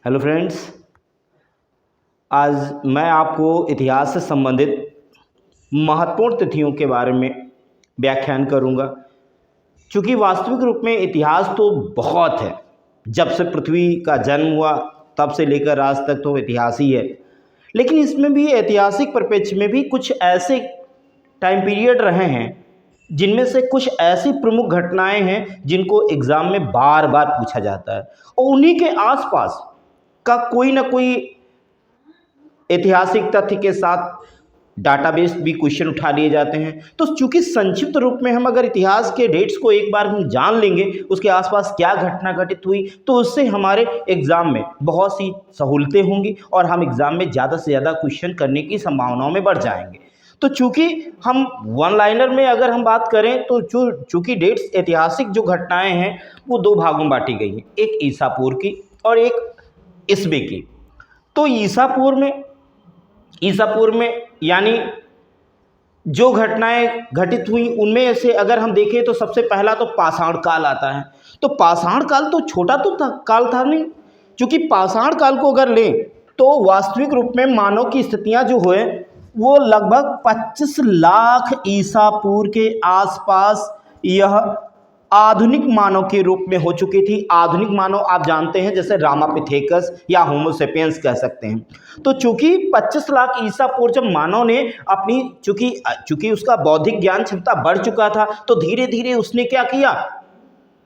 Hello friends, आज मैं आपको इतिहास से संबंधित महत्वपूर्ण तिथियों के बारे में व्याख्यान करूंगा। क्योंकि वास्तविक रूप में इतिहास तो बहुत है। जब से पृथ्वी का जन्म हुआ तब से लेकर आज तक तो इतिहास ही है। लेकिन इसमें भी ऐतिहासिक परिप्रेक्ष्य में भी कुछ ऐसे टाइम पीरियड रहे हैं जिनमें से कुछ ऐसी प्रमुख घटनाएं हैं जिनको एग्ज़ाम में बार बार पूछा जाता है, और उन्हीं के आसपास का कोई ना कोई ऐतिहासिक तथ्य के साथ डाटाबेस भी क्वेश्चन उठा लिए जाते हैं। तो चूंकि संक्षिप्त रूप में हम अगर इतिहास के डेट्स को एक बार हम जान लेंगे, उसके आसपास क्या घटना घटित हुई, तो उससे हमारे एग्ज़ाम में बहुत सी सहूलतें होंगी और हम एग्ज़ाम में ज़्यादा से ज़्यादा क्वेश्चन करने की संभावनाओं में बढ़ जाएंगे। तो चूंकि हम वन लाइनर में अगर हम बात करें तो चूंकि डेट्स ऐतिहासिक जो घटनाएं हैं वो दो भागों में बांटी गई हैं, एक ईसा पूर्व की और एक ईस्वी की। तो ईसा पूर्व में यानी जो घटनाएं घटित हुई उनमें से अगर हम देखें तो सबसे पहला तो पाषाण काल आता है। तो पाषाण काल तो छोटा तो काल था नहीं, क्योंकि पाषाण काल को अगर लें तो वास्तविक रूप में मानव की स्थितियां जो हुए वो लगभग 25 लाख ईसा पूर्व के आसपास यह आधुनिक मानव के रूप में हो चुकी थी। आधुनिक मानव आप जानते हैं जैसे रामापिथेकस या होमो सेपियंस कह सकते हैं। तो चूंकि 25 लाख ईसा पूर्व जब मानव ने अपनी चूंकि उसका बौद्धिक ज्ञान क्षमता बढ़ चुका था, तो धीरे धीरे उसने क्या किया,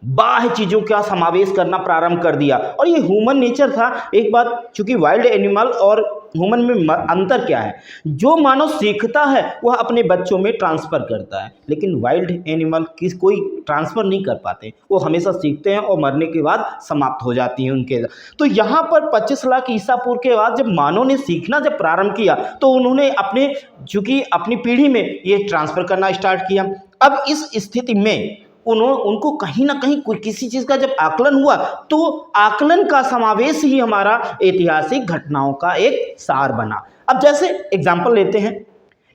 बाह्य चीज़ों का समावेश करना प्रारंभ कर दिया। और ये ह्यूमन नेचर था। एक बात, चूंकि वाइल्ड एनिमल और ह्यूमन में अंतर क्या है, जो मानव सीखता है वह अपने बच्चों में ट्रांसफ़र करता है, लेकिन वाइल्ड एनिमल कोई ट्रांसफ़र नहीं कर पाते, वो हमेशा सीखते हैं और मरने के बाद समाप्त हो जाती हैं उनके। तो यहाँ पर 25 लाख ईसा पूर्व के बाद जब मानव ने सीखना जब प्रारंभ किया तो उन्होंने अपनी पीढ़ी में ये ट्रांसफ़र करना स्टार्ट किया। अब इस स्थिति में उनको कहीं ना कहीं किसी चीज़ का जब आकलन हुआ तो आकलन का समावेश ही हमारा ऐतिहासिक घटनाओं का एक सार बना। अब जैसे एग्जाम्पल लेते हैं।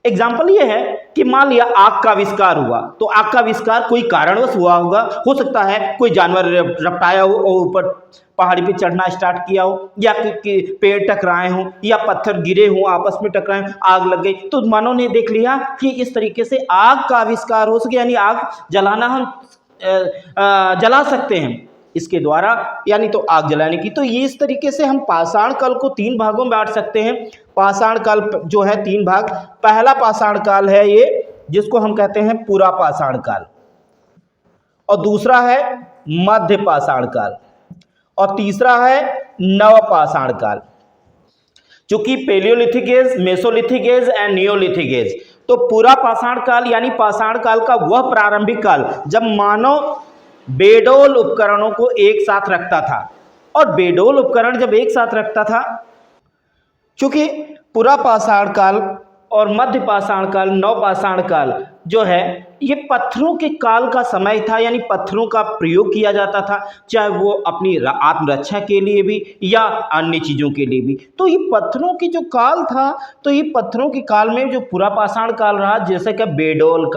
एग्जाम्पल ये है कि मान लिया आग का आविष्कार हुआ, तो आग का आविष्कार कोई कारणवश हुआ होगा। हो सकता है कोई जानवर रपटाया हो और ऊपर पहाड़ी पे चढ़ना स्टार्ट किया हो, या पेड़ टकराए हों या पत्थर गिरे हों, आपस में टकराए, आग लग गई। तो मानव ने देख लिया कि इस तरीके से आग का आविष्कार हो सके, यानी आग जलाना हम जला सकते हैं इसके द्वारा, यानी तो आग जलाने की। तो ये इस तरीके से हम पाषाण काल को 3 भागों में बांट सकते हैं। पाषाण काल जो है 3 भाग। पहला पाषाण काल है ये जिसको हम कहते हैं पूरा पाषाण काल, और दूसरा है मध्य पाषाण काल, और तीसरा है नव पाषाण काल, जो कि palaeolithic age, mesolithic age and neolithic age. तो पूरा पाषाण काल यानी पाषाण काल का वह प्रारंभिक काल जब मानव बेडोल उपकरणों को एक साथ रखता था। और बेडोल उपकरण जब एक साथ रखता था, क्योंकि पूरा पाषाण काल और मध्य पाषाण काल, नव पाषाण काल जो है ये पत्थरों के काल का समय था, यानी पत्थरों का प्रयोग किया जाता था, चाहे वो अपनी आत्मरक्षा के लिए भी या अन्य चीज़ों के लिए भी। तो ये पत्थरों की जो काल था, तो ये पत्थरों के काल में जो पूरा पाषाण काल रहा, जैसे कि बेडोल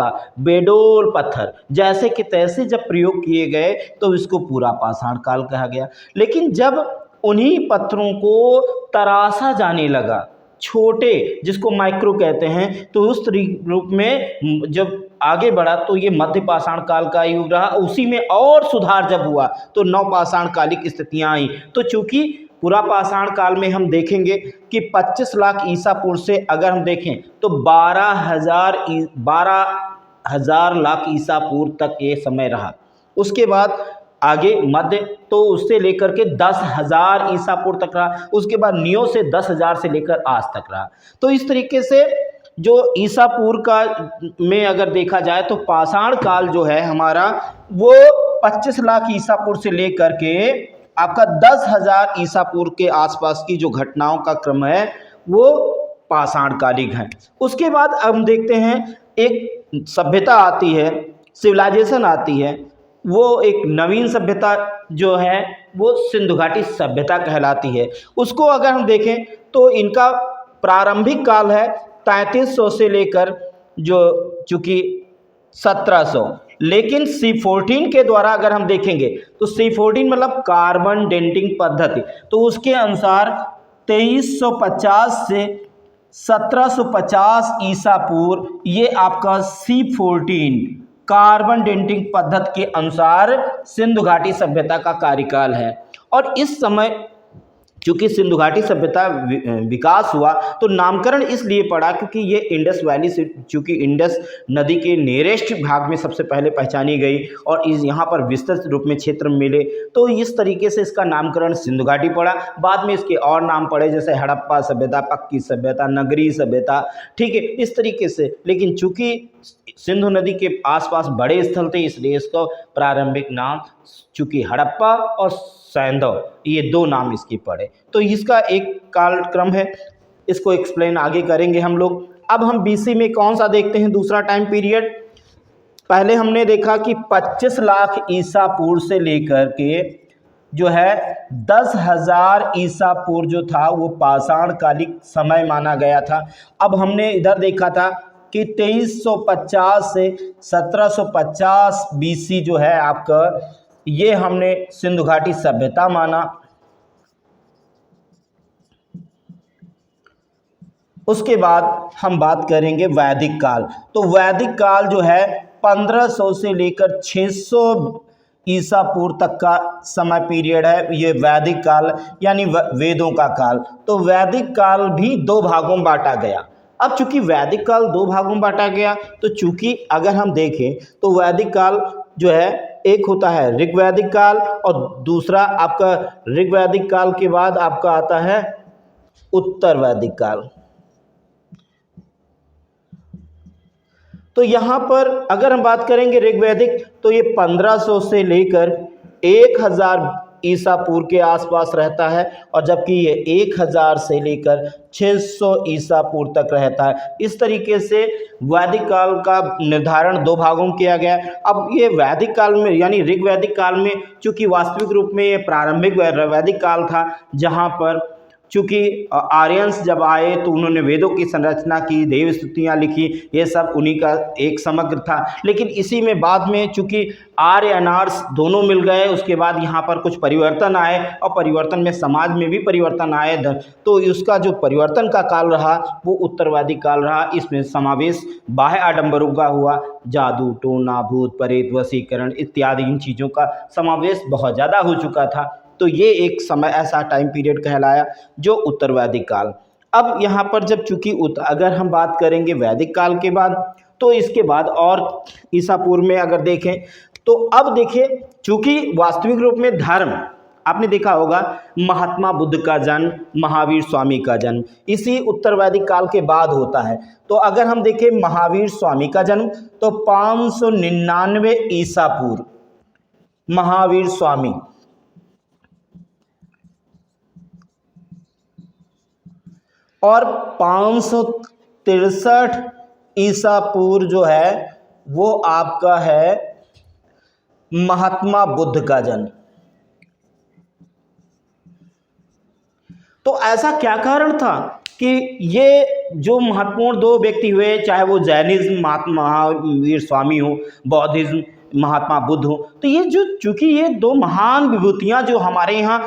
पत्थर जैसे कि तैसे जब प्रयोग किए गए तो इसको पूरा पाषाण काल कहा गया। लेकिन जब उन्हीं पत्थरों को तराशा जाने लगा, छोटे जिसको माइक्रो कहते हैं, तो उस रूप में जब आगे बढ़ा तो ये मध्य पाषाण काल का युग रहा। उसी में और सुधार जब हुआ तो नव पाषाण कालिक स्थितियां आई। तो चूंकि पूरा पाषाण काल में हम देखेंगे कि 25 लाख ईसा पूर्व से अगर हम देखें तो 12,000 लाख ईसा पूर्व तक ये समय रहा। उसके बाद आगे मध्य तो उससे लेकर के 10,000 ईसा पूर्व तक रहा। उसके बाद नियो से 10,000 से लेकर आज तक रहा। तो इस तरीके से जो ईसा पूर्व का में अगर देखा जाए तो पाषाण काल जो है हमारा वो 25 लाख ईसा पूर्व से लेकर के आपका 10,000 ईसा पूर्व के आसपास की जो घटनाओं का क्रम है वो पाषाण कालिक है। उसके बाद हम देखते हैं एक सभ्यता आती है, सिविलाइजेशन आती है। वो एक नवीन सभ्यता जो है वो सिंधु घाटी सभ्यता कहलाती है। उसको अगर हम देखें तो इनका प्रारंभिक काल है 3300 से लेकर जो चूँकि 1700। लेकिन C14 के द्वारा अगर हम देखेंगे तो C14 मतलब कार्बन डेटिंग पद्धति, तो उसके अनुसार 2350 से 1750 ईसा पूर्व ये आपका C14 कार्बन डेटिंग पद्धति के अनुसार सिंधु घाटी सभ्यता का कार्यकाल है। और इस समय चूंकि सिंधु घाटी सभ्यता विकास हुआ तो नामकरण इसलिए पड़ा क्योंकि ये इंडस वैली से, चूंकि इंडस नदी के नियरेस्ट भाग में सबसे पहले पहचानी गई और इस यहाँ पर विस्तृत रूप में क्षेत्र मिले, तो इस तरीके से इसका नामकरण सिंधु घाटी पड़ा। बाद में इसके और नाम पड़े जैसे हड़प्पा सभ्यता, पक्की सभ्यता, नगरी सभ्यता, ठीक है, इस तरीके से। लेकिन चूंकि सिंधु नदी के आसपास बड़े स्थल थे इसलिए इसका प्रारंभिक नाम चूंकि हड़प्पा और सैंधव ये दो नाम इसके पड़े। तो इसका एक कालक्रम है, इसको एक्सप्लेन आगे करेंगे हम लोग। अब हम BC में कौन सा देखते हैं दूसरा टाइम पीरियड। पहले हमने देखा कि 25 लाख ईसा पूर्व से लेकर के जो है 10,000 ईसा पूर्व जो था वो पाषाण कालिक समय माना गया था। अब हमने इधर देखा था कि 2350 से 1750 BC जो है आपका, ये हमने सिंधु घाटी सभ्यता माना। उसके बाद हम बात करेंगे वैदिक काल। तो वैदिक काल जो है 1500 से लेकर 600 ईसा पूर्व तक का समय पीरियड है, ये वैदिक काल यानी वेदों का काल। तो वैदिक काल भी दो भागों में बांटा गया। अब चूंकि वैदिक काल दो भागों में बांटा गया तो चूंकि अगर हम देखें तो वैदिक काल जो है एक होता है ऋग्वैदिक काल और दूसरा आपका ऋग्वैदिक काल के बाद आपका आता है उत्तर वैदिक काल। तो यहाँ पर अगर हम बात करेंगे ऋग्वैदिक तो ये 1500 से लेकर 1000 ईसा पूर्व के आसपास रहता है, और जबकि ये 1000 से लेकर 600 ईसा पूर्व तक रहता है। इस तरीके से वैदिक काल का निर्धारण दो भागों में किया गया है। अब ये वैदिक काल में यानी ऋग्वैदिक काल में चूंकि वास्तविक रूप में ये प्रारंभिक वैदिक काल था, जहाँ पर चूँकि आर्यंस जब आए तो उन्होंने वेदों की संरचना की, देव स्तुतियाँ लिखी, ये सब उन्हीं का एक समग्र था। लेकिन इसी में बाद में चूँकि आर्य अनार्स दोनों मिल गए, उसके बाद यहाँ पर कुछ परिवर्तन आए और परिवर्तन में समाज में भी परिवर्तन आए, तो उसका जो परिवर्तन का काल रहा वो उत्तरवैदिक काल रहा। इसमें समावेश बाह्य आडंबरों का हुआ, जादू टोना भूत प्रेत वशीकरण इत्यादि इन चीज़ों का समावेश बहुत ज़्यादा हो चुका था। तो ये एक समय ऐसा टाइम पीरियड कहलाया जो उत्तर वैदिक काल। अब यहाँ पर जब चूंकि अगर हम बात करेंगे वैदिक काल के बाद तो इसके बाद और ईसा पूर्व में अगर देखें तो अब देखिए चूंकि वास्तविक रूप में धर्म आपने देखा होगा महात्मा बुद्ध का जन्म, महावीर स्वामी का जन्म इसी उत्तर वैदिक काल के बाद होता है। तो अगर हम देखें महावीर स्वामी का जन्म तो 599 ईसा पूर्व महावीर स्वामी, और 563 ईसा पूर्व जो है वो आपका है महात्मा बुद्ध का जन्म। तो ऐसा क्या कारण था कि ये जो महत्वपूर्ण दो व्यक्ति हुए, चाहे वो जैनिज्म महावीर स्वामी हो, बौद्धिज्म महात्मा बुद्ध हो, तो ये जो चूंकि ये दो महान विभूतियाँ जो हमारे यहाँ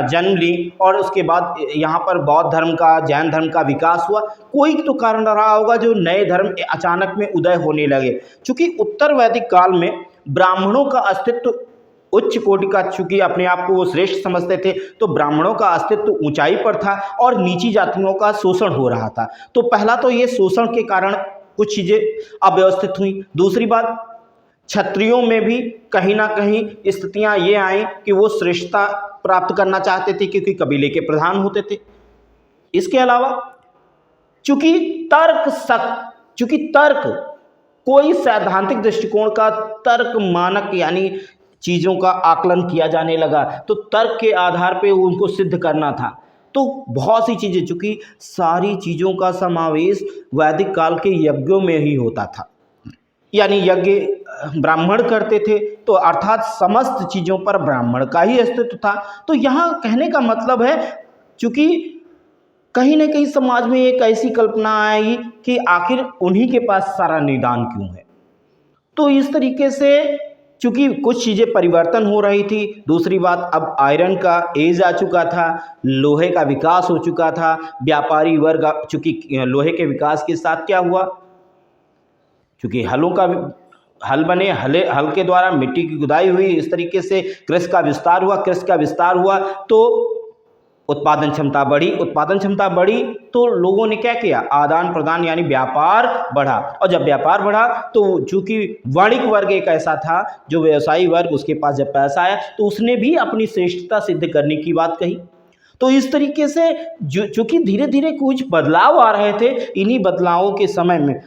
जन्म ली और उसके बाद यहाँ पर बौद्ध धर्म का जैन धर्म का विकास हुआ, कोई तो कारण रहा होगा जो नए धर्म अचानक में उदय होने लगे। चूँकि उत्तर वैदिक काल में ब्राह्मणों का अस्तित्व उच्च कोटि का, चूंकि अपने आप को वो श्रेष्ठ समझते थे, तो ब्राह्मणों का अस्तित्व ऊंचाई पर था और नीची जातियों का शोषण हो रहा था। तो पहला तो ये शोषण के कारण कुछ चीज़ें अव्यवस्थित हुई। दूसरी बात, क्षत्रियों में भी कहीं ना कहीं स्थितियां ये आई कि वो श्रेष्ठता प्राप्त करना चाहते थे क्योंकि कबीले के प्रधान होते थे। इसके अलावा चूंकि तर्क कोई सैद्धांतिक दृष्टिकोण का तर्क मानक यानी चीज़ों का आकलन किया जाने लगा, तो तर्क के आधार पे उनको सिद्ध करना था। तो बहुत सी चीज़ें, चूँकि सारी चीज़ों का समावेश वैदिक काल के यज्ञों में ही होता था, यानी यज्ञ ब्राह्मण करते थे, तो अर्थात समस्त चीज़ों पर ब्राह्मण का ही अस्तित्व था। तो यहाँ कहने का मतलब है चूँकि कहीं ना कहीं समाज में एक ऐसी कल्पना आएगी कि आखिर उन्हीं के पास सारा निदान क्यों है, तो इस तरीके से चूँकि कुछ चीज़ें परिवर्तन हो रही थी, दूसरी बात अब आयरन का एज आ चुका था, लोहे का विकास हो चुका था, व्यापारी वर्ग चूँकि लोहे के विकास के साथ क्या हुआ, चूँकि हल बने, हल के द्वारा मिट्टी की खुदाई हुई, इस तरीके से कृषि का विस्तार हुआ तो उत्पादन क्षमता बढ़ी तो लोगों ने क्या किया, आदान प्रदान यानी व्यापार बढ़ा। और जब व्यापार बढ़ा तो चूंकि वाणिज्य वर्ग एक ऐसा था जो व्यवसायी वर्ग, उसके पास जब पैसा आया तो उसने भी अपनी श्रेष्ठता सिद्ध करने की बात कही। तो इस तरीके से चूंकि धीरे धीरे कुछ बदलाव आ रहे थे, इन्हीं बदलावों के समय में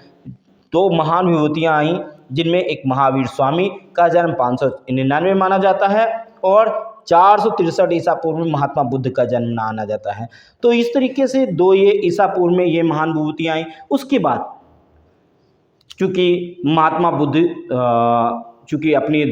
दो महान विभूतियाँ आई, जिनमें एक महावीर स्वामी का जन्म 599 माना जाता है और 463 ईसा पूर्व में महात्मा बुद्ध का जन्म माना जाता है। तो इस तरीके से दो ये ईसा पूर्व में ये महान विभूतियाँ आई। उसके बाद चूँकि महात्मा बुद्ध चूँकि अपने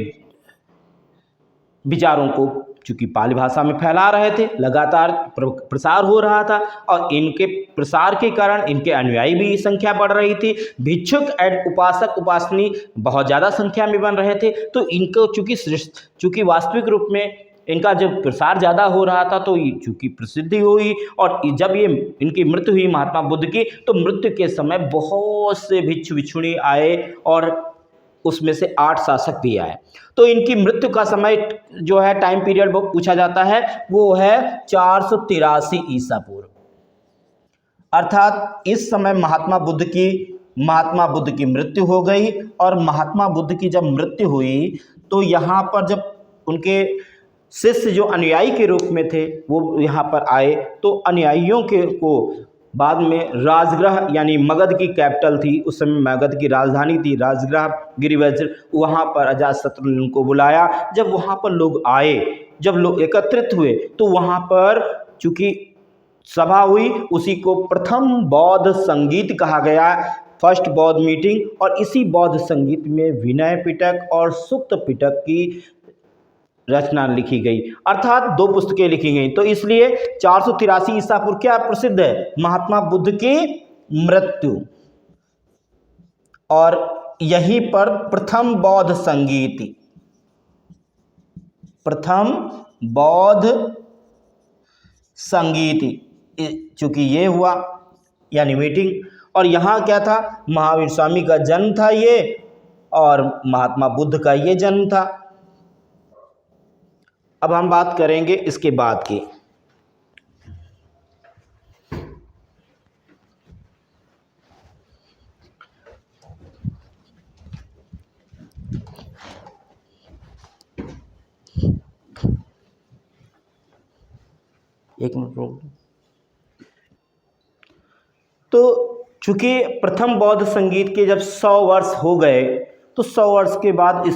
विचारों को चूँकि पाली भाषा में फैला रहे थे, लगातार प्रसार हो रहा था और इनके प्रसार के कारण इनके अनुयायी भी संख्या बढ़ रही थी, भिक्षुक एवं उपासक उपासनी बहुत ज़्यादा संख्या में बन रहे थे। तो इनको चूँकि वास्तविक रूप में इनका जब प्रसार ज़्यादा हो रहा था तो ये चूँकि प्रसिद्धि हुई और जब ये इनकी मृत्यु हुई महात्मा बुद्ध की, तो मृत्यु के समय बहुत से भिक्षु भिक्षुणी आए और उसमें से 8 शासक भी आए। तो इनकी मृत्यु का समय जो है टाइम पीरियड वो पूछा जाता है, वो है 483 ईसा पूर्व। अर्थात इस समय महात्मा बुद्ध की मृत्यु हो गई और महात्मा बुद्ध की जब मृत्यु हुई तो यहाँ पर जब उनके शिष्य जो अनुयायी के रूप में थे वो यहाँ पर आए, तो अनुयायियों को बाद में राजगृह यानी मगध की कैपिटल थी, उस समय मगध की राजधानी थी राजगृह गिरिवज्र, वहाँ पर अजातशत्रु ने उनको बुलाया। जब वहाँ पर लोग आए, जब लोग एकत्रित हुए तो वहाँ पर चूँकि सभा हुई, उसी को प्रथम बौद्ध संगीत कहा गया, फर्स्ट बौद्ध मीटिंग। और इसी बौद्ध संगीत में विनय पिटक और सुक्त पिटक की रचना लिखी गई, अर्थात 2 पुस्तकें लिखी गई। तो इसलिए 483 ईसा पूर्व क्या प्रसिद्ध है, महात्मा बुद्ध की मृत्यु। और यहीं पर प्रथम बौद्ध संगीत चूंकि ये हुआ यानी मीटिंग, और यहाँ क्या था, महावीर स्वामी का जन्म था ये और महात्मा बुद्ध का ये जन्म था। अब हम बात करेंगे इसके बाद की। एक मिनट रोक। तो चूंकि प्रथम बौद्ध संगीत के जब 100 वर्ष हो गए तो 100 वर्ष के बाद इस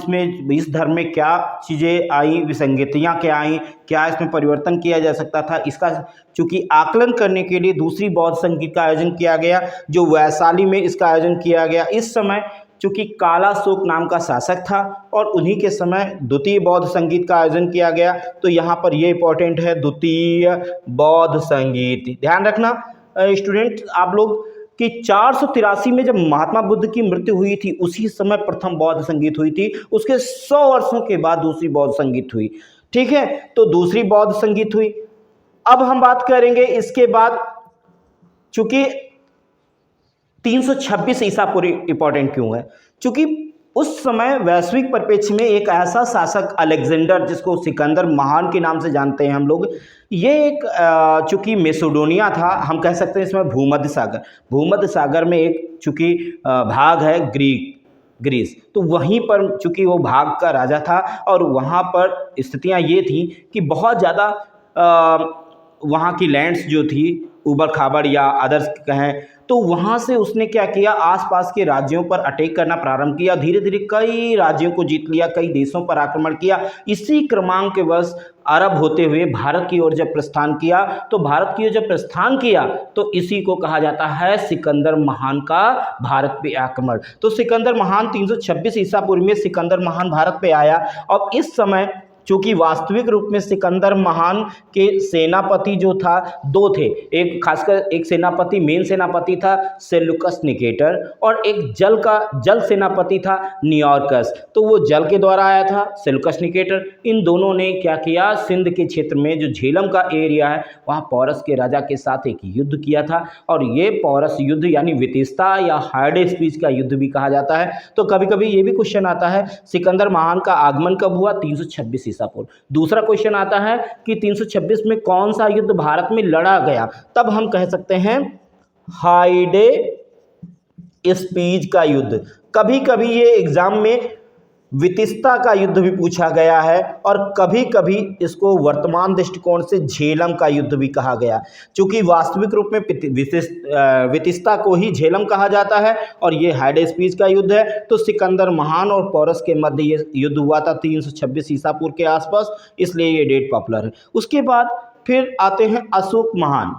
धर्म में क्या चीज़ें आई, विसंगतियाँ क्या आई, क्या इसमें परिवर्तन किया जा सकता था, इसका चूँकि आकलन करने के लिए दूसरी बौद्ध संगीत का आयोजन किया गया, जो वैशाली में इसका आयोजन किया गया। इस समय चूँकि कालाशोक नाम का शासक था और उन्हीं के समय द्वितीय बौद्ध संगीत का आयोजन किया गया। तो यहाँ पर ये इंपॉर्टेंट है, द्वितीय बौद्ध संगीत। ध्यान रखना स्टूडेंट आप लोग कि 483 में जब महात्मा बुद्ध की मृत्यु हुई थी, उसी समय प्रथम बौद्ध संगीत हुई थी। उसके 100 वर्षों के बाद दूसरी बौद्ध संगीत हुई। ठीक है, तो दूसरी बौद्ध संगीत हुई। अब हम बात करेंगे इसके बाद, चूंकि 326 ईसा पूर्व इंपॉर्टेंट क्यों है, चूंकि उस समय वैश्विक परिप्रेक्ष्य में एक ऐसा शासक अलेक्जेंडर, जिसको सिकंदर महान के नाम से जानते हैं हम लोग, ये एक चूंकि मैसेडोनिया था, हम कह सकते हैं इसमें भूमध्य सागर में एक चूंकि भाग है ग्रीस, तो वहीं पर चूंकि वो भाग का राजा था और वहाँ पर स्थितियाँ ये थी कि बहुत ज़्यादा वहाँ की लैंड्स जो थी उबड़ खाबड़ या अदर्स कहें, तो वहाँ से उसने क्या किया, आसपास के राज्यों पर अटैक करना प्रारंभ किया। धीरे धीरे कई राज्यों को जीत लिया, कई देशों पर आक्रमण किया। इसी क्रमांक के वश अरब होते हुए भारत की ओर जब प्रस्थान किया, तो इसी को कहा जाता है सिकंदर महान का भारत पे आक्रमण। तो सिकंदर महान 326 ईसा पूर्व में सिकंदर महान भारत पे आया और इस समय चूँकि वास्तविक रूप में सिकंदर महान के सेनापति जो था दो थे, एक खासकर एक सेनापति मेन सेनापति था सेल्यूकस निकेटर और एक जल सेनापति था नियोर्कस। तो वो जल के द्वारा आया था सेल्यूकस निकेटर। इन दोनों ने क्या किया, सिंध के क्षेत्र में जो झेलम का एरिया है वहाँ पौरस के राजा के साथ एक युद्ध किया था और ये पौरस युद्ध यानी वितिस्ता या हाइडेस्पीस का युद्ध भी कहा जाता है। तो कभी कभी ये भी क्वेश्चन आता है सिकंदर महान का आगमन कब हुआ, 326 ईसा पूर्व। दूसरा क्वेश्चन आता है कि 326 में कौन सा युद्ध भारत में लड़ा गया, तब हम कह सकते हैं हाइडेस्पीस का युद्ध। कभी कभी ये एग्जाम में वितिस्ता का युद्ध भी पूछा गया है और कभी कभी इसको वर्तमान दृष्टिकोण से झेलम का युद्ध भी कहा गया, क्योंकि वास्तविक रूप में वितिस्ता को ही झेलम कहा जाता है और ये हाइडेस्पीस का युद्ध है। तो सिकंदर महान और पौरस के मध्य ये युद्ध हुआ था 326 ईसा पूर्व के आसपास, इसलिए ये डेट पॉपुलर है। उसके बाद फिर आते हैं अशोक महान,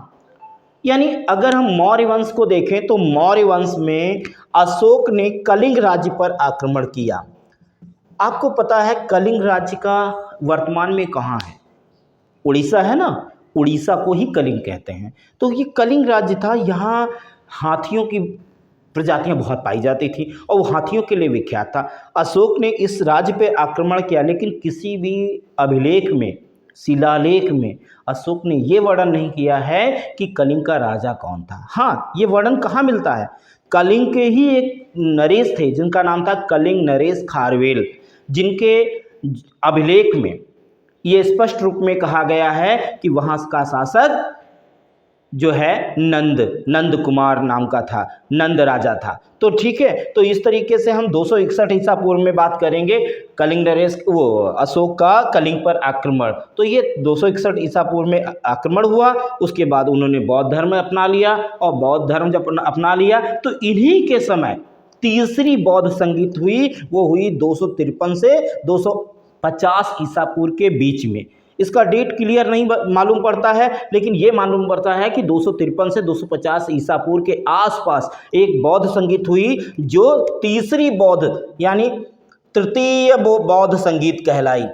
यानी अगर हम मौर्य वंश को देखें तो मौर्य वंश में अशोक ने कलिंग राज्य पर आक्रमण किया। आपको पता है कलिंग राज्य का वर्तमान में कहाँ है, उड़ीसा है ना, उड़ीसा को ही कलिंग कहते हैं। तो ये कलिंग राज्य था, यहाँ हाथियों की प्रजातियां बहुत पाई जाती थी और वो हाथियों के लिए विख्यात था। अशोक ने इस राज्य पे आक्रमण किया, लेकिन किसी भी अभिलेख में, शिलालेख में अशोक ने ये वर्णन नहीं किया है कि कलिंग का राजा कौन था। हाँ, ये वर्णन कहाँ मिलता है, कलिंग के ही एक नरेश थे जिनका नाम था कलिंग नरेश खारवेल, जिनके अभिलेख में ये स्पष्ट रूप में कहा गया है कि वहाँ का शासक जो है नंद कुमार नाम का था, नंद राजा था। तो ठीक है, तो इस तरीके से हम 261 ईसा पूर्व में बात करेंगे कलिंग नरेश अशोक का कलिंग पर आक्रमण। तो ये 261 ईसा पूर्व में आक्रमण हुआ, उसके बाद उन्होंने बौद्ध धर्म अपना लिया और बौद्ध धर्म जब अपना लिया तो इन्हीं के समय तीसरी बौद्ध संगीत हुई, वो हुई 253 से 250 ईसा पूर्व के बीच में। इसका डेट क्लियर नहीं मालूम पड़ता है, लेकिन ये मालूम पड़ता है कि 253 से 250 ईसा पूर्व के आसपास एक बौद्ध संगीत हुई जो तीसरी बौद्ध यानी तृतीय बौद्ध संगीत कहलाई।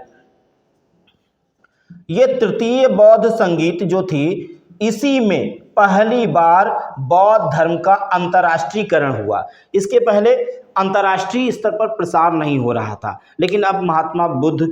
ये तृतीय बौद्ध संगीत जो थी, इसी में पहली बार बौद्ध धर्म का अंतर्राष्ट्रीयकरण हुआ। इसके पहले अंतर्राष्ट्रीय स्तर पर प्रसार नहीं हो रहा था, लेकिन अब महात्मा बुद्ध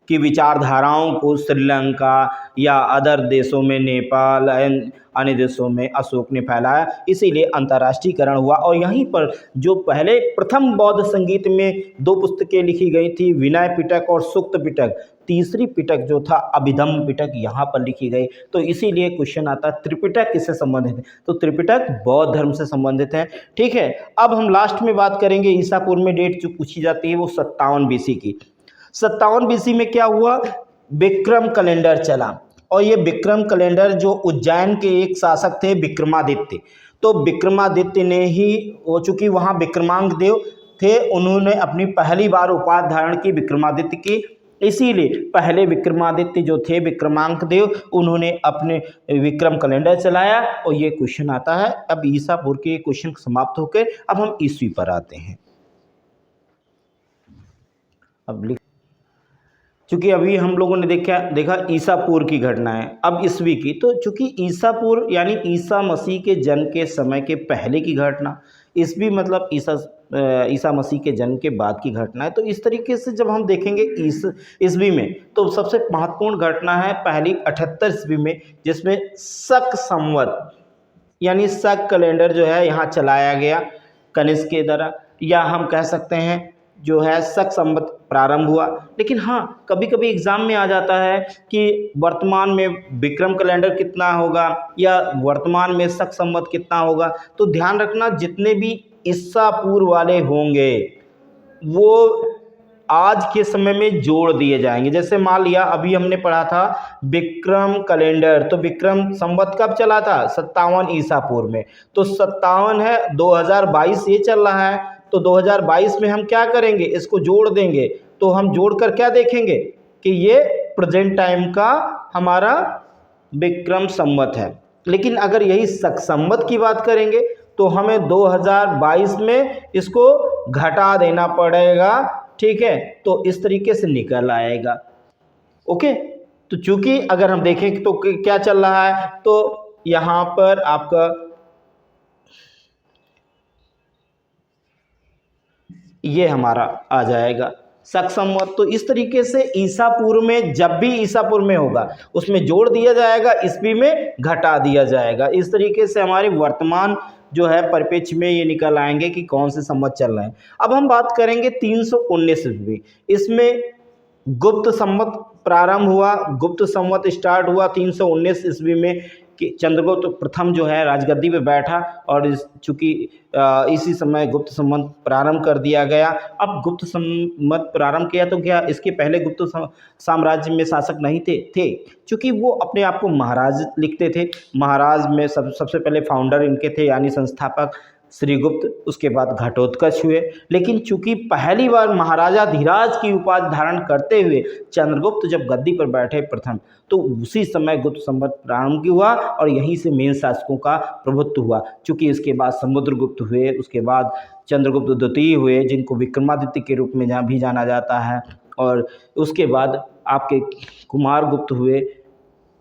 की विचारधाराओं को श्रीलंका या अदर देशों में, नेपाल एंड अन्य देशों में अशोक ने फैलाया, इसीलिए अंतर्राष्ट्रीयकरण हुआ। और यहीं पर जो पहले प्रथम बौद्ध संगीत में 2 पुस्तकें लिखी गई थी, विनय पिटक और सुक्त पिटक, तीसरी पिटक जो था अभिधम्म पिटक यहाँ पर लिखी गई। तो इसीलिए क्वेश्चन आता है त्रिपिटक किससे संबंधित है, तो त्रिपिटक बौद्ध धर्म से संबंधित है। ठीक है, अब हम लास्ट में बात करेंगे ईसा पूर्व में डेट जो पूछी जाती है वो 57 BC की। 57 BC में क्या हुआ, विक्रम कैलेंडर चला और ये विक्रम कैलेंडर जो उज्जैन के एक शासक थे विक्रमादित्य, तो विक्रमादित्य ने ही, हो चूँकि वहाँ विक्रमांक देव थे, उन्होंने अपनी पहली बार उपाधि धारण की विक्रमादित्य की, इसीलिए पहले विक्रमादित्य जो थे विक्रमांक देव, उन्होंने अपने विक्रम कैलेंडर चलाया और ये क्वेश्चन आता है। अब ईसा पूर्व के क्वेश्चन समाप्त होकर अब हम ईस्वी पर आते हैं। अब चूँकि अभी हम लोगों ने देखा ईसा पूर्व की घटना है, अब ईस्वी की। तो चूँकि ईसा पूर्व यानी ईसा मसीह के जन्म के समय के पहले की घटना, ईस्वी मतलब ईसा मसीह के जन्म के बाद की घटना है। तो इस तरीके से जब हम देखेंगे ईस्वी में, तो सबसे महत्वपूर्ण घटना है पहली 78 ईस्वी में, जिसमें शक संवत यानी शक कैलेंडर जो है यहाँ चलाया गया कनिष्क के द्वारा, या हम कह सकते हैं जो है शक संवत प्रारंभ हुआ। लेकिन हाँ, कभी कभी एग्ज़ाम में आ जाता है कि वर्तमान में विक्रम कैलेंडर कितना होगा या वर्तमान में शक संवत कितना होगा। तो ध्यान रखना, जितने भी ईसा पूर्व वाले होंगे वो आज के समय में जोड़ दिए जाएंगे। जैसे मान लिया अभी हमने पढ़ा था विक्रम कैलेंडर, तो विक्रम संवत कब चला था, 57 ईसा पूर्व में, तो 57 है, 2022 ये चल रहा है, तो 2022 में हम क्या करेंगे, इसको जोड़ देंगे। तो हम जोड़कर क्या देखेंगे कि ये प्रेजेंट टाइम का हमारा विक्रम संवत है। लेकिन अगर यही शक संवत की बात करेंगे तो हमें 2022 में इसको घटा देना पड़ेगा। ठीक है, तो इस तरीके से निकल आएगा। ओके। तो चूंकि अगर हम देखें तो क्या चल रहा है, तो यहाँ पर आपका ये हमारा आ जाएगा शक संवत। तो इस तरीके से ईसा पूर्व में जब भी ईसा पूर्व में होगा उसमें जोड़ दिया जाएगा, ईस्वी में घटा दिया जाएगा। इस तरीके से हमारे वर्तमान जो है परिप्रेक्ष्य में ये निकल आएंगे कि कौन से संवत चल रहे हैं। अब हम बात करेंगे 319 ईस्वी। इसमें गुप्त संवत प्रारंभ हुआ, गुप्त संवत स्टार्ट हुआ 319 ईस्वी में कि चंद्रगुप्त प्रथम जो है राजगद्दी पे बैठा, और चूंकि इसी समय गुप्त संवत प्रारंभ कर दिया गया। अब गुप्त संवत प्रारंभ किया तो क्या इसके पहले गुप्त साम्राज्य में शासक नहीं थे चूंकि वो अपने आप को महाराज लिखते थे। महाराज में सबसे पहले फाउंडर इनके थे यानी संस्थापक श्रीगुप्त, उसके बाद घटोत्कच हुए। लेकिन चूंकि पहली बार महाराजा धीराज की उपाधि धारण करते हुए चंद्रगुप्त जब गद्दी पर बैठे प्रथम, तो उसी समय गुप्त संवत प्रारंभ हुआ और यहीं से मेन शासकों का प्रभुत्व हुआ। चूंकि इसके बाद समुद्रगुप्त हुए, उसके बाद चंद्रगुप्त द्वितीय हुए जिनको विक्रमादित्य के रूप में भी जाना जाता है, और उसके बाद आपके कुमारगुप्त हुए,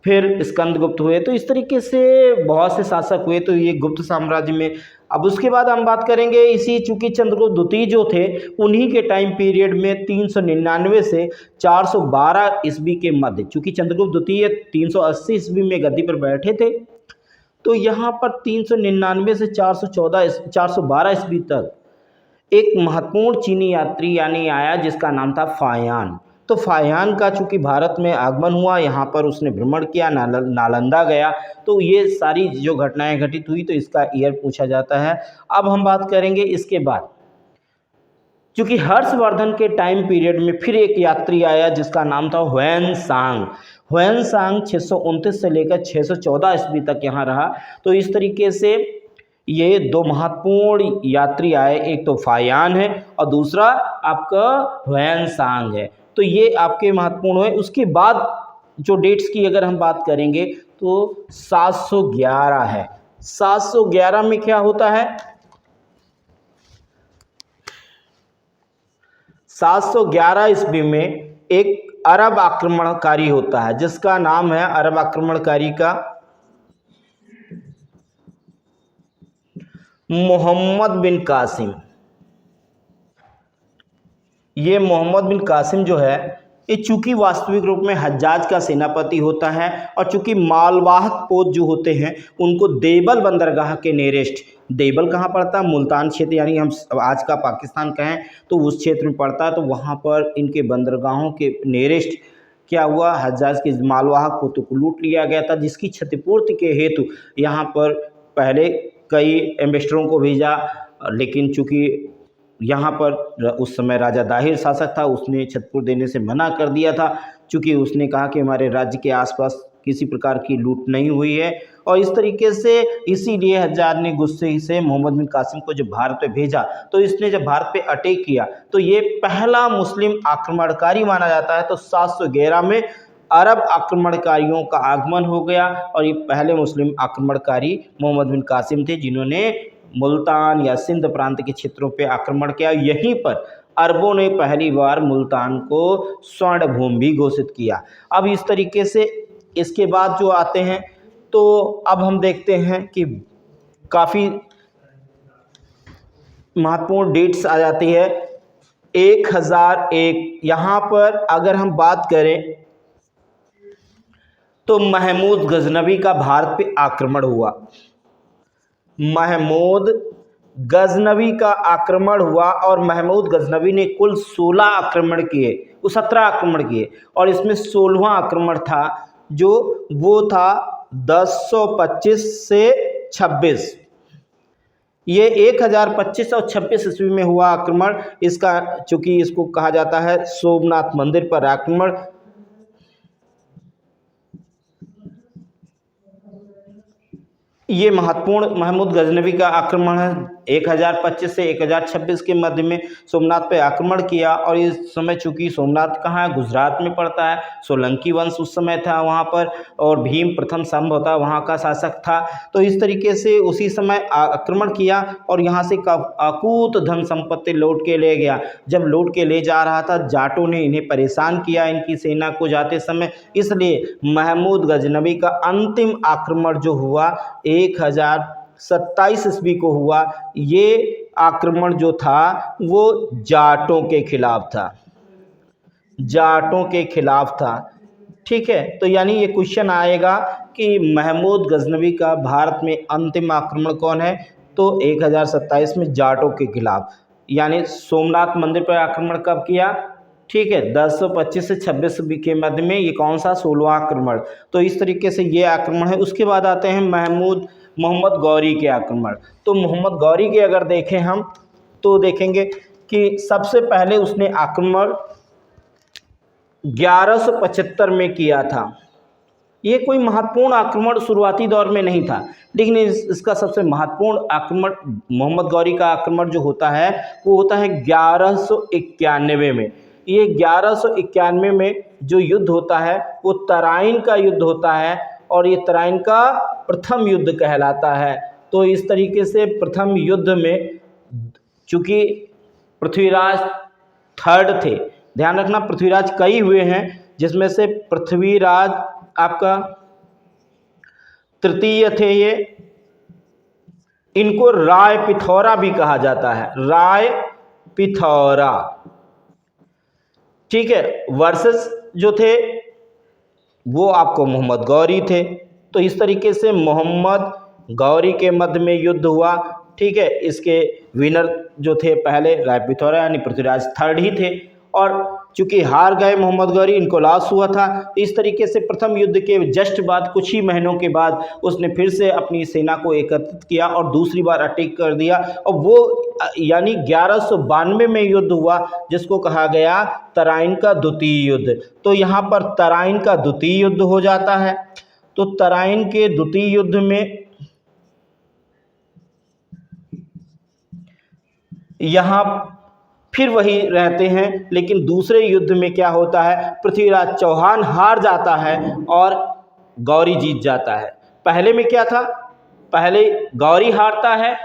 फिर स्कंदगुप्त हुए। तो इस तरीके से बहुत से शासक हुए तो ये गुप्त साम्राज्य में। अब उसके बाद हम बात करेंगे इसी चूंकि चंद्रगुप्त द्वितीय जो थे उन्हीं के टाइम पीरियड में 399 से 412 ईस्वी के मध्य, चूंकि चंद्रगुप्त द्वितीय 380 ईस्वी में गद्दी पर बैठे थे, तो यहाँ पर 399 से 412 ईस्वी तक एक महत्वपूर्ण चीनी यात्री यानी आया जिसका नाम था फायान। तो फायान का चूंकि भारत में आगमन हुआ, यहाँ पर उसने भ्रमण किया, नालंदा गया, तो ये सारी जो घटनाएं घटित हुई तो इसका ईयर पूछा जाता है। अब हम बात करेंगे इसके बाद चूंकि हर्षवर्धन के टाइम पीरियड में फिर एक यात्री आया जिसका नाम था ह्वेन-सांग। ह्वेन-सांग 629 से लेकर 614 ईस्वी तक यहाँ रहा। तो इस तरीके से ये दो महत्वपूर्ण यात्री आए, एक तो फायान है और दूसरा आपका ह्वेन-सांग है। तो ये आपके महत्वपूर्ण है। उसके बाद जो डेट्स की अगर हम बात करेंगे तो 711 है। 711 में क्या होता है, 711 ईस्वी में एक अरब आक्रमणकारी होता है जिसका नाम है अरब आक्रमणकारी का मोहम्मद बिन कासिम। ये मोहम्मद बिन कासिम जो है ये चूंकि वास्तविक रूप में हज्जाज का सेनापति होता है, और चूंकि मालवाहक पोत जो होते हैं उनको देवल बंदरगाह के नियरेस्ट, देवल कहाँ पड़ता है, मुल्तान क्षेत्र यानी हम आज का पाकिस्तान कहें तो उस क्षेत्र में पड़ता है। तो वहाँ पर इनके बंदरगाहों के नियरेस्ट क्या हुआ, हज्जाज के मालवाहक पोतों को लूट लिया गया था, जिसकी क्षतिपूर्ति के हेतु यहाँ पर पहले कई एम्बेसडरों को भेजा, लेकिन चूंकि यहाँ पर उस समय राजा दाहिर शासक था, उसने क्षतिपूर्ति देने से मना कर दिया था। चूँकि उसने कहा कि हमारे राज्य के आसपास किसी प्रकार की लूट नहीं हुई है, और इस तरीके से इसीलिए हज्जाज ने गुस्से से मोहम्मद बिन कासिम को जब भारत पे भेजा, तो इसने जब भारत पे अटैक किया तो ये पहला मुस्लिम आक्रमणकारी माना जाता है। तो 711 में अरब आक्रमणकारियों का आगमन हो गया, और ये पहले मुस्लिम आक्रमणकारी मोहम्मद बिन कासिम थे जिन्होंने मुल्तान या सिंध प्रांत के क्षेत्रों पे आक्रमण किया। यहीं पर अरबों ने पहली बार मुल्तान को स्वर्ण भूमि भी घोषित किया। अब इस तरीके से इसके बाद जो आते हैं तो अब हम देखते हैं कि काफ़ी महत्वपूर्ण डेट्स आ जाती है। 1001 यहाँ पर अगर हम बात करें तो महमूद गजनवी का भारत पे आक्रमण हुआ। महमूद गजनवी का आक्रमण हुआ और महमूद गजनवी ने कुल 16 आक्रमण किए, 17 आक्रमण किए, और इसमें 16वां आक्रमण था जो वो था 1025 से 26। ये 1025 और 26 ईस्वी में हुआ आक्रमण। इसका चूंकि इसको कहा जाता है सोमनाथ मंदिर पर आक्रमण। ये महत्वपूर्ण महमूद गजनवी का आक्रमण है 1025 से 1026 के मध्य में सोमनाथ पे आक्रमण किया। और इस समय चूंकि सोमनाथ कहाँ है, गुजरात में पड़ता है, सोलंकी वंश उस समय था वहाँ पर, और भीम प्रथम संभवतः वहाँ का शासक था। तो इस तरीके से उसी समय आक्रमण किया और यहाँ से अकूत धन संपत्ति लौट के ले गया। जब लौट के ले जा रहा था, जाटों ने इन्हें परेशान किया इनकी सेना को जाते समय, इसलिए महमूद गजनवी का अंतिम आक्रमण जो हुआ 1027 ईस्वी को हुआ। ये आक्रमण जो था वो जाटों के खिलाफ था, जाटों के खिलाफ था। ठीक है, तो यानी ये क्वेश्चन आएगा कि महमूद गजनवी का भारत में अंतिम आक्रमण कौन है, तो 1027 में जाटों के खिलाफ, यानी सोमनाथ मंदिर पर आक्रमण कब किया, ठीक है, 1025 से 26 के मध्य में। ये कौन सा, 16वां आक्रमण। तो इस तरीके से ये आक्रमण है। उसके बाद आते हैं मोहम्मद गौरी के आक्रमण। तो मोहम्मद गौरी के अगर देखें हम तो देखेंगे कि सबसे पहले उसने आक्रमण 1175 में किया था। ये कोई महत्वपूर्ण आक्रमण शुरुआती दौर में नहीं था, लेकिन इसका सबसे महत्वपूर्ण आक्रमण मोहम्मद गौरी का आक्रमण जो होता है वो होता है 1191 में। ये 1191 में जो युद्ध होता है वो तराइन का युद्ध होता है, और ये तराइन का प्रथम युद्ध कहलाता है। तो इस तरीके से प्रथम युद्ध में चूँकि पृथ्वीराज थर्ड थे, ध्यान रखना पृथ्वीराज कई हुए हैं, जिसमें से पृथ्वीराज आपका तृतीय थे। ये इनको राय पिथौरा भी कहा जाता है, राय पिथौरा। ठीक है, वर्सेस जो थे वो आपको मोहम्मद गौरी थे। तो इस तरीके से मोहम्मद गौरी के मध्य में युद्ध हुआ। ठीक है, इसके विनर जो थे पहले राय पिथौरा यानी पृथ्वीराज थर्ड ही थे, और चूंकि हार गए मोहम्मद गौरी, इनको लॉस हुआ था। इस तरीके से प्रथम युद्ध के जस्ट बाद कुछ ही महीनों के बाद उसने फिर से अपनी सेना को एकत्रित किया और दूसरी बार अटैक कर दिया, और वो यानी 1192 में युद्ध हुआ जिसको कहा गया तराइन का द्वितीय युद्ध। तो यहाँ पर तराइन का द्वितीय युद्ध हो जाता है। तो तराइन के द्वितीय युद्ध में यहाँ फिर वही रहते हैं, लेकिन दूसरे युद्ध में क्या होता है, पृथ्वीराज चौहान हार जाता है और गौरी जीत जाता है। पहले में क्या था, पहले गौरी हारता है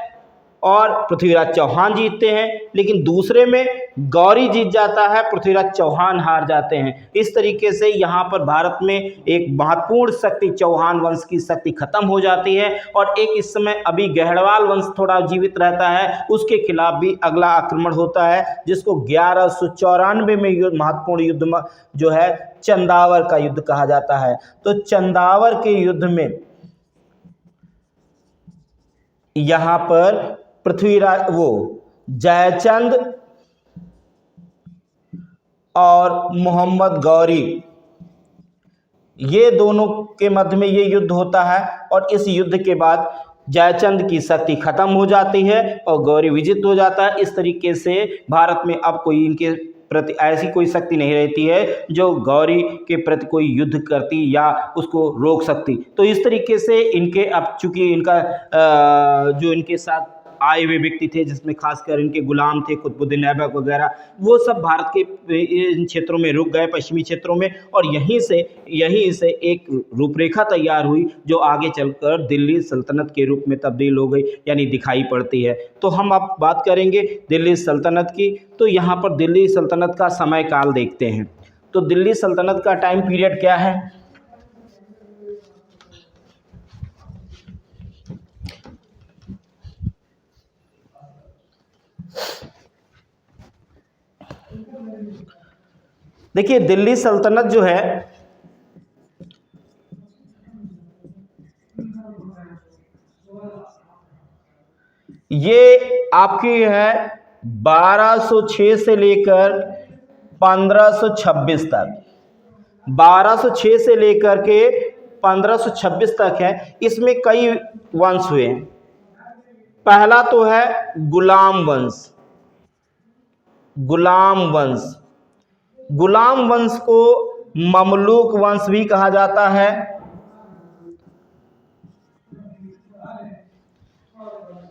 और पृथ्वीराज चौहान जीतते हैं, लेकिन दूसरे में गौरी जीत जाता है, पृथ्वीराज चौहान हार जाते हैं। इस तरीके से यहाँ पर भारत में एक महत्वपूर्ण शक्ति चौहान वंश की शक्ति खत्म हो जाती है, और एक इस समय अभी गहड़वाल वंश थोड़ा जीवित रहता है, उसके खिलाफ भी अगला आक्रमण होता है, जिसको 1194 में महत्वपूर्ण युद्ध जो है चंदावर का युद्ध कहा जाता है। तो चंदावर के युद्ध में यहाँ पर पृथ्वीराज जयचंद और मोहम्मद गौरी, ये दोनों के मध्य में ये युद्ध होता है, और इस युद्ध के बाद जयचंद की शक्ति खत्म हो जाती है और गौरी विजित हो जाता है। इस तरीके से भारत में अब कोई इनके प्रति ऐसी कोई शक्ति नहीं रहती है जो गौरी के प्रति कोई युद्ध करती या उसको रोक सकती। तो इस तरीके से इनके अब चूंकि इनका जो इनके साथ आए हुए व्यक्ति थे, जिसमें खासकर इनके गुलाम थे कुतुबुद्दीन ऐबक वगैरह, वो सब भारत के इन क्षेत्रों में रुक गए, पश्चिमी क्षेत्रों में, और यहीं से एक रूपरेखा तैयार हुई जो आगे चलकर दिल्ली सल्तनत के रूप में तब्दील हो गई, यानी दिखाई पड़ती है। तो हम अब बात करेंगे दिल्ली सल्तनत की। तो यहाँ पर दिल्ली सल्तनत का समय काल देखते हैं। तो दिल्ली सल्तनत का टाइम पीरियड क्या है, देखिए दिल्ली सल्तनत जो है ये आपकी है 1206 से लेकर 1526 तक, 1206 से लेकर के 1526 तक है। इसमें कई वंश हुए हैं। पहला तो है गुलाम वंश। गुलाम वंश, गुलाम वंश को ममलूक वंश भी कहा जाता है।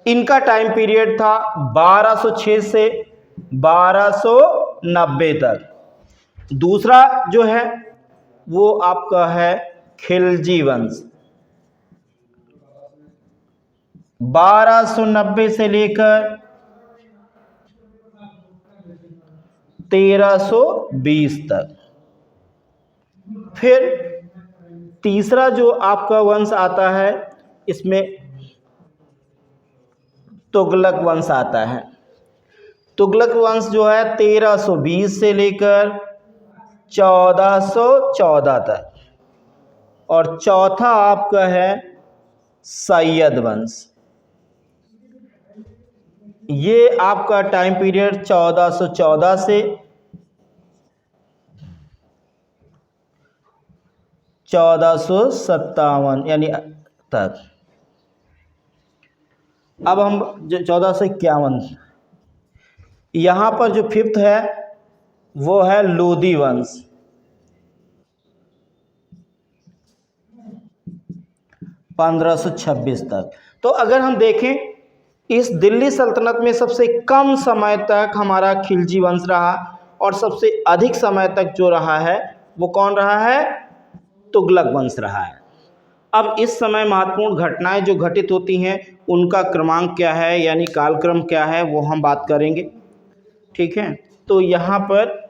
इनका टाइम पीरियड था 1206 से 1290 तक। दूसरा जो है वो आपका है खिलजी वंश, 1290 से लेकर 1320 तक। फिर तीसरा जो आपका वंश आता है इसमें तुगलक वंश आता है। तुगलक वंश जो है 1320 से लेकर 1414 तक। और चौथा आपका है सैयद वंश, ये आपका टाइम पीरियड 1414 से 1457 यानी तक। अब हम 1451, यहाँ पर जो फिफ्थ है वो है लोधी वंश, 1526 तक। तो अगर हम देखें इस दिल्ली सल्तनत में सबसे कम समय तक हमारा खिलजी वंश रहा और सबसे अधिक समय तक जो रहा है वो कौन रहा है, तुगलक वंश रहा है। अब इस समय महत्वपूर्ण घटनाएं जो घटित होती हैं उनका क्रमांक क्या है यानी कालक्रम क्या है वो हम बात करेंगे, ठीक है। तो यहाँ पर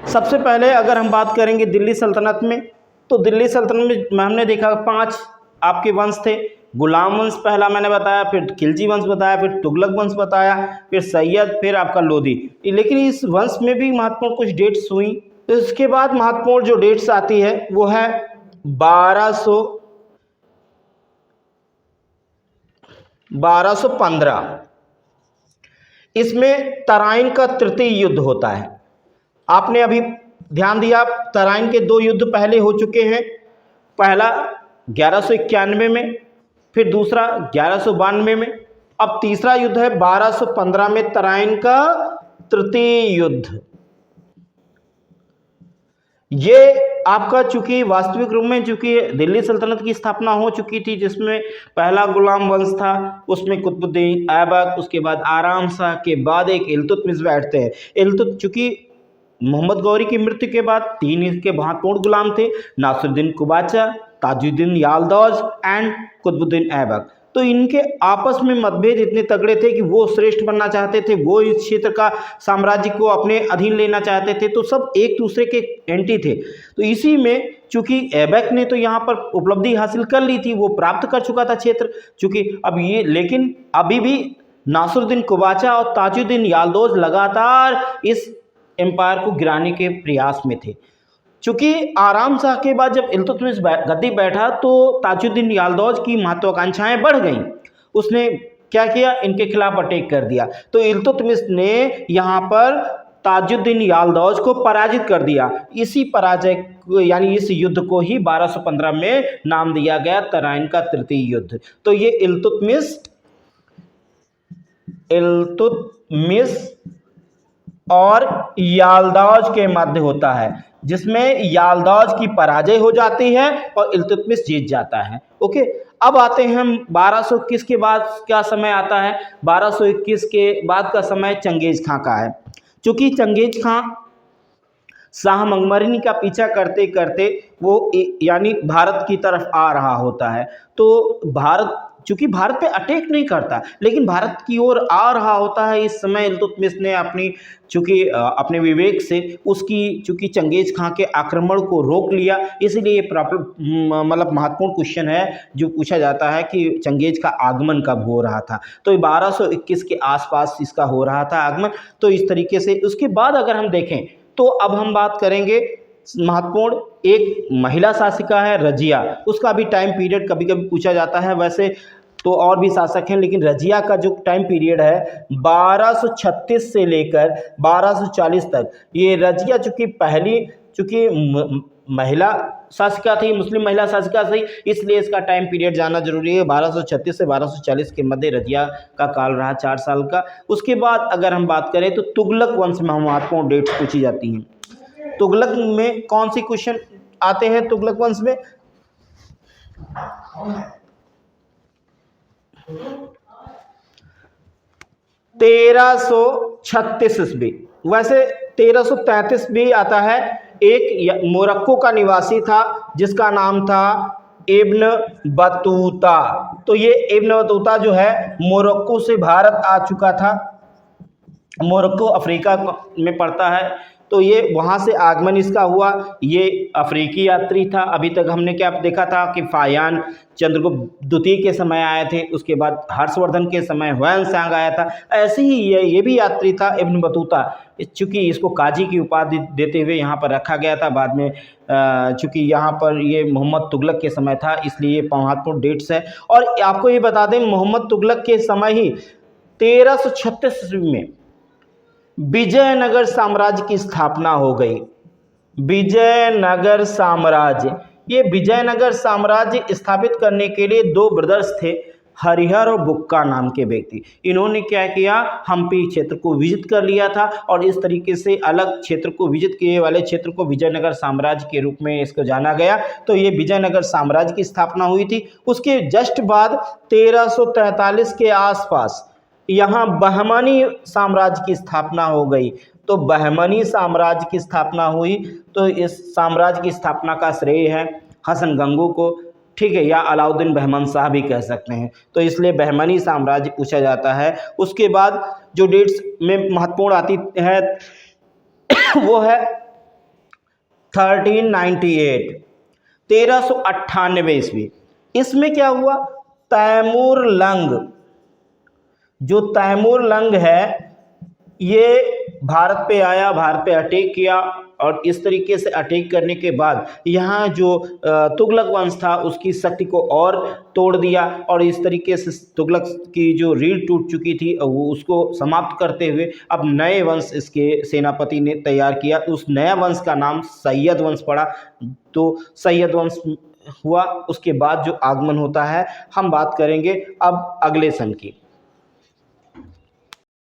सबसे पहले अगर हम बात करेंगे दिल्ली सल्तनत में, तो दिल्ली सल्तनत में हमने देखा 5 आपके वंश थे। गुलाम वंश पहला मैंने बताया, फिर खिलजी वंश बताया, फिर तुगलक वंश बताया, फिर सैयद, फिर आपका लोधी। लेकिन इस वंश में भी महत्वपूर्ण कुछ डेट्स हुई। तो इसके बाद महत्वपूर्ण जो डेट्स आती है वो है 1215। इसमें तराइन का तृतीय युद्ध होता है। आपने अभी ध्यान दिया, तराइन के 2 युद्ध पहले हो चुके हैं, पहला 1191 में, फिर दूसरा 1192 में। अब तीसरा युद्ध है 1215 में, तराइन का तृतीय युद्ध। ये आपका चूंकि वास्तविक रूप में चूंकि दिल्ली सल्तनत की स्थापना हो चुकी थी, जिसमें पहला गुलाम वंश था, उसमें कुतुबुद्दीन ऐबक, उसके बाद आराम शाह के बाद एक इल्तुतमिश बैठते हैं। इल्तुत चूंकि मोहम्मद गौरी की मृत्यु के बाद 3 इसके महत्वपूर्ण गुलाम थे, नासिरुद्दीन कुबाचा, ताजुद्दीन यालदौज एंड कुतुबुद्दीन ऐबक। तो इनके आपस में मतभेद इतने तगड़े थे कि वो श्रेष्ठ बनना चाहते थे, वो इस क्षेत्र का साम्राज्य को अपने अधीन लेना चाहते थे, तो सब एक दूसरे के एंटी थे। तो इसी में चूंकि ऐबक ने तो यहाँ पर उपलब्धि हासिल कर ली थी, वो प्राप्त कर चुका था क्षेत्र, चूंकि अब ये, लेकिन अभी भी नासिरुद्दीन कुबाचा और ताजुद्दीन यालदौज लगातार इस एम्पायर को गिराने के प्रयास में थे। चूंकि आराम शाह के बाद जब इल्तुतमिश गद्दी बैठा तो ताजुद्दीन यालदौज की महत्वाकांक्षाएं बढ़ गईं। उसने क्या किया, इनके खिलाफ अटैक कर दिया। तो इल्तुतमिश ने यहाँ पर ताजुद्दीन यालदौज को पराजित कर दिया। इसी पराजय यानी इस युद्ध को ही 1215 में नाम दिया गया तराइन का तृतीय युद्ध। तो ये इल्तुतमिश और यालदौज के मध्य होता है, जिसमें यालदौज की पराजय हो जाती है और इल्तुतमिश जीत जाता है। ओके, अब आते हैं हम 1221 के बाद क्या समय आता है। 1221 के बाद का समय चंगेज खां का है। चूंकि चंगेज खां शाह मंगमरनी का पीछा करते करते वो यानी भारत की तरफ आ रहा होता है। तो भारत चूंकि भारत पे अटैक नहीं करता, लेकिन भारत की ओर आ रहा होता है। इस समय इल्तुतमिश ने अपने विवेक से उसकी चूंकि चंगेज खां के आक्रमण को रोक लिया। इसलिए मतलब महत्वपूर्ण क्वेश्चन है जो पूछा जाता है कि चंगेज का आगमन कब हो रहा था। तो 1221 के आसपास इसका हो रहा था आगमन। तो इस तरीके से उसके बाद अगर हम देखें तो अब हम बात करेंगे महत्वपूर्ण एक महिला शासिका है रजिया, उसका भी टाइम पीरियड कभी कभी पूछा जाता है। वैसे तो और भी शासक हैं, लेकिन रजिया का जो टाइम पीरियड है 1236 से लेकर 1240 तक। ये रजिया चूंकि महिला शासिका थी, मुस्लिम महिला शासिका थी, इसलिए इसका टाइम पीरियड जानना जरूरी है। 1236 से 1240 के मध्य रजिया का काल रहा 4 साल का। उसके बाद अगर हम बात करें तो तुगलक वंश में महत्वपूर्ण डेट्स पूछी जाती हैं। तुगलक में कौन सी क्वेश्चन आते हैं तुगलक वंश में? 1336 ईस्वी। वैसे 1333 भी आता है। एक मोरक्को का निवासी था जिसका नाम था इब्न बतूता। तो ये इब्न बतूता जो है मोरक्को से भारत आ चुका था। मोरक्को अफ्रीका में पड़ता है, तो ये वहाँ से आगमन इसका हुआ। ये अफ्रीकी यात्री था। अभी तक हमने क्या देखा था कि फायान चंद्रगुप्त द्वितीय के समय आए थे, उसके बाद हर्षवर्धन के समय ह्वेनसांग आया था। ऐसे ही ये भी यात्री था इब्न बतूता। चूँकि इसको काजी की उपाधि देते हुए यहाँ पर रखा गया था। बाद में चूँकि यहाँ पर ये मोहम्मद तुगलक के समय था, इसलिए ये महत्वपूर्ण डेट्स है। और आपको ये बता दें, मोहम्मद तुगलक के समय ही 1336 ईस्वी में विजयनगर साम्राज्य की स्थापना हो गई। विजयनगर साम्राज्य, ये विजयनगर साम्राज्य स्थापित करने के लिए दो ब्रदर्स थे, हरिहर और बुक्का नाम के व्यक्ति। इन्होंने क्या किया, हम्पी क्षेत्र को विजिट कर लिया था और इस तरीके से अलग क्षेत्र को विजिट किए वाले क्षेत्र को विजयनगर साम्राज्य के रूप में इसको जाना गया। तो ये विजयनगर साम्राज्य की स्थापना हुई थी। उसके जस्ट बाद 1343 के आसपास यहाँ बहमनी साम्राज्य की स्थापना हो गई। तो बहमनी साम्राज्य की स्थापना हुई, तो इस साम्राज्य की स्थापना का श्रेय है हसन गंगू को, ठीक है, या अलाउद्दीन बहमन शाह भी कह सकते हैं। तो इसलिए बहमनी साम्राज्य पूछा जाता है। उसके बाद जो डेट्स में महत्वपूर्ण आती है वो है 1398 1398 ईस्वी। इसमें क्या हुआ, तैमूर लंग, जो तैमूर लंग है ये भारत पे आया, भारत पे अटैक किया और इस तरीके से अटैक करने के बाद यहाँ जो तुगलक वंश था उसकी शक्ति को और तोड़ दिया और इस तरीके से तुगलक की जो रीढ़ टूट चुकी थी वो उसको समाप्त करते हुए अब नए वंश इसके सेनापति ने तैयार किया। उस नया वंश का नाम सैयद वंश पड़ा। तो सैयद वंश हुआ। उसके बाद जो आगमन होता है हम बात करेंगे अब अगले सन की।